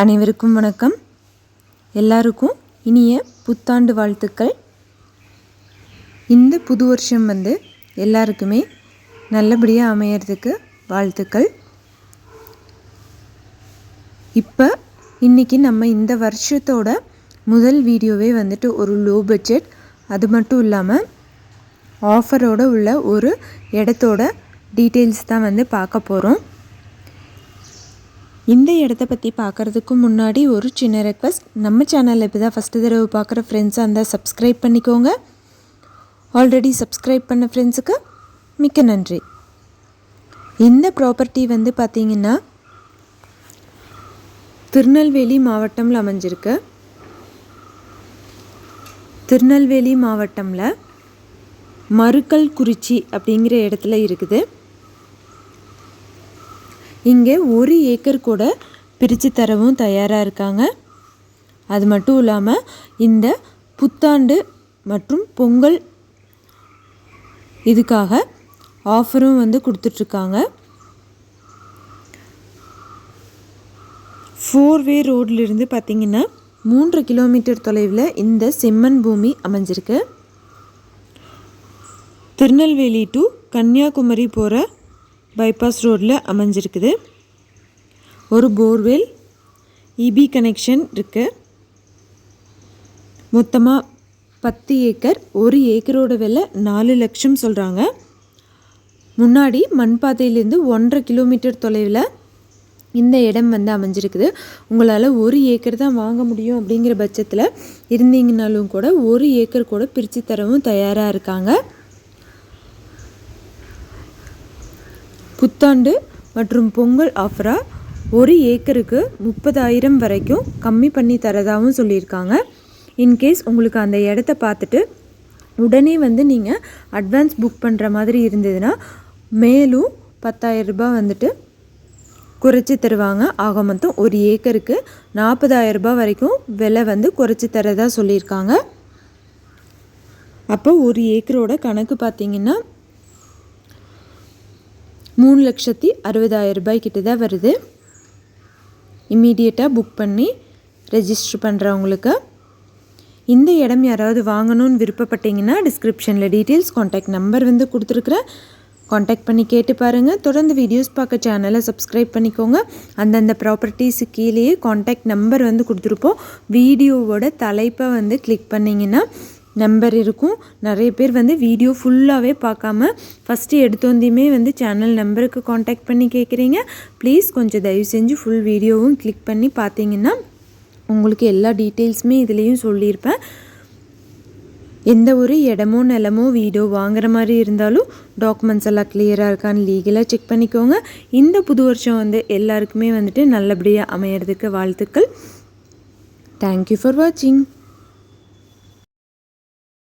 அனைவருக்கும் வணக்கம். எல்லாருக்கும் இனிய புத்தாண்டு வாழ்த்துக்கள். இந்த புது வருஷம் எல்லாருக்குமே நல்லபடியாக அமையறதுக்கு வாழ்த்துக்கள். இப்போ இன்றைக்கி நம்ம இந்த வருஷத்தோட முதல் வீடியோவே ஒரு லோ பட்ஜெட், அது மட்டும் இல்லாமல் ஆஃபரோடு உள்ள ஒரு இடத்தோட டீட்டெயில்ஸ் தான் பார்க்க போகிறோம். இந்த இடத்த பற்றி பார்க்குறதுக்கு முன்னாடி ஒரு சின்ன ரெக்வஸ்ட், நம்ம சேனலில் இப்போ தான் ஃபஸ்ட்டு தடவை பார்க்குற ஃப்ரெண்ட்ஸாக இருந்தால் சப்ஸ்கிரைப் பண்ணிக்கோங்க. ஆல்ரெடி சப்ஸ்கிரைப் பண்ண ஃப்ரெண்ட்ஸுக்கு மிக்க நன்றி. இந்த ப்ராப்பர்ட்டி பார்த்திங்கன்னா திருநெல்வேலி மாவட்டமில் அமைஞ்சிருக்கு. திருநெல்வேலி மாவட்டமில் மருக்கல்குறிச்சி அப்படிங்கிற இடத்துல இருக்குது. இங்கே 1 ஏக்கர் கூட பிரித்து தரவும் தயாராக இருக்காங்க. அது மட்டும் இல்லாமல் இந்த புத்தாண்டு மற்றும் பொங்கல் இதுக்காக ஆஃபரும் கொடுத்துட்ருக்காங்க. 4-வே ரோட்லேருந்து பார்த்திங்கன்னா 3 கிலோமீட்டர் தொலைவில் இந்த செம்மண் பூமி அமைஞ்சிருக்கு. திருநெல்வேலி டு கன்னியாகுமரி போகிற பைபாஸ் ரோடில் அமைஞ்சிருக்குது. ஒரு போர்வெல், இபி கனெக்ஷன் இருக்குது. மொத்தமாக 10 ஏக்கர். 1 ஏக்கரோட விலை 4 லட்சம் சொல்கிறாங்க. முன்னாடி மண்பாதையிலேருந்து 1.5 கிலோமீட்டர் தொலைவில் இந்த இடம் அமைஞ்சிருக்குது. உங்களால் 1 ஏக்கர் தான் வாங்க முடியும் அப்படிங்கிற பட்சத்தில் இருந்தீங்கனாலும் கூட 1 ஏக்கர் கூட பிரித்து தரவும் தயாராக இருக்காங்க. புத்தாண்டு மற்றும் பொங்கல் ஆஃபராக 1 ஏக்கருக்கு 30,000 வரைக்கும் கம்மி பண்ணி தரதாகவும் சொல்லியிருக்காங்க. இன்கேஸ் உங்களுக்கு அந்த இடத்த பார்த்துட்டு உடனே நீங்கள் அட்வான்ஸ் புக் பண்ணுற மாதிரி இருந்ததுன்னா மேலும் 10,000 ரூபாய் குறைச்சி தருவாங்க. ஆக மொத்தம் 1 ஏக்கருக்கு 40,000 ரூபாய் வரைக்கும் விலை குறைச்சி தரதா சொல்லியிருக்காங்க. அப்போ 1 ஏக்கரோட கணக்கு பார்த்திங்கன்னா 3,60,000 ரூபாய் கிட்ட தான் வருது. இம்மீடியட்டாக புக் பண்ணி ரெஜிஸ்டர் பண்ணுறவங்களுக்கு. இந்த இடம் யாராவது வாங்கணும்னு விருப்பப்பட்டீங்கன்னா டிஸ்கிரிப்ஷனில் டீட்டெயில்ஸ், காண்டாக்ட் நம்பர் கொடுத்துருக்குறேன். காண்டாக்ட் பண்ணி கேட்டு பாருங்கள். தொடர்ந்து வீடியோஸ் பார்க்க சேனலை சப்ஸ்கிரைப் பண்ணிக்கோங்க. அந்தந்த ப்ராப்பர்ட்டிஸு கீழேயே காண்டாக்ட் நம்பர் கொடுத்துருப்போம். வீடியோவோட தலைப்பை கிளிக் பண்ணிங்கன்னா நம்பர் இருக்கும். நிறைய பேர் வீடியோ ஃபுல்லாகவே பார்க்காம ஃபஸ்ட்டு எடுத்தோந்தையுமே சேனல் நம்பருக்கு காண்டாக்ட் பண்ணி கேட்குறீங்க. ப்ளீஸ் கொஞ்சம் தயவு செஞ்சு ஃபுல் வீடியோவும் கிளிக் பண்ணி பார்த்தீங்கன்னா உங்களுக்கு எல்லா டீட்டெயில்ஸுமே இதுலேயும் சொல்லியிருப்பேன். எந்த ஒரு இடமோ நிலமோ வீடோ வாங்குற மாதிரி இருந்தாலும் டாக்குமெண்ட்ஸ் எல்லாம் கிளியராக இருக்கான்னு லீகலாக செக் பண்ணிக்கோங்க. இந்த புது வருஷம் எல்லாருக்குமே நல்லபடியாக அமையறதுக்கு வாழ்த்துக்கள். தேங்க்யூ ஃபார் வாட்சிங்.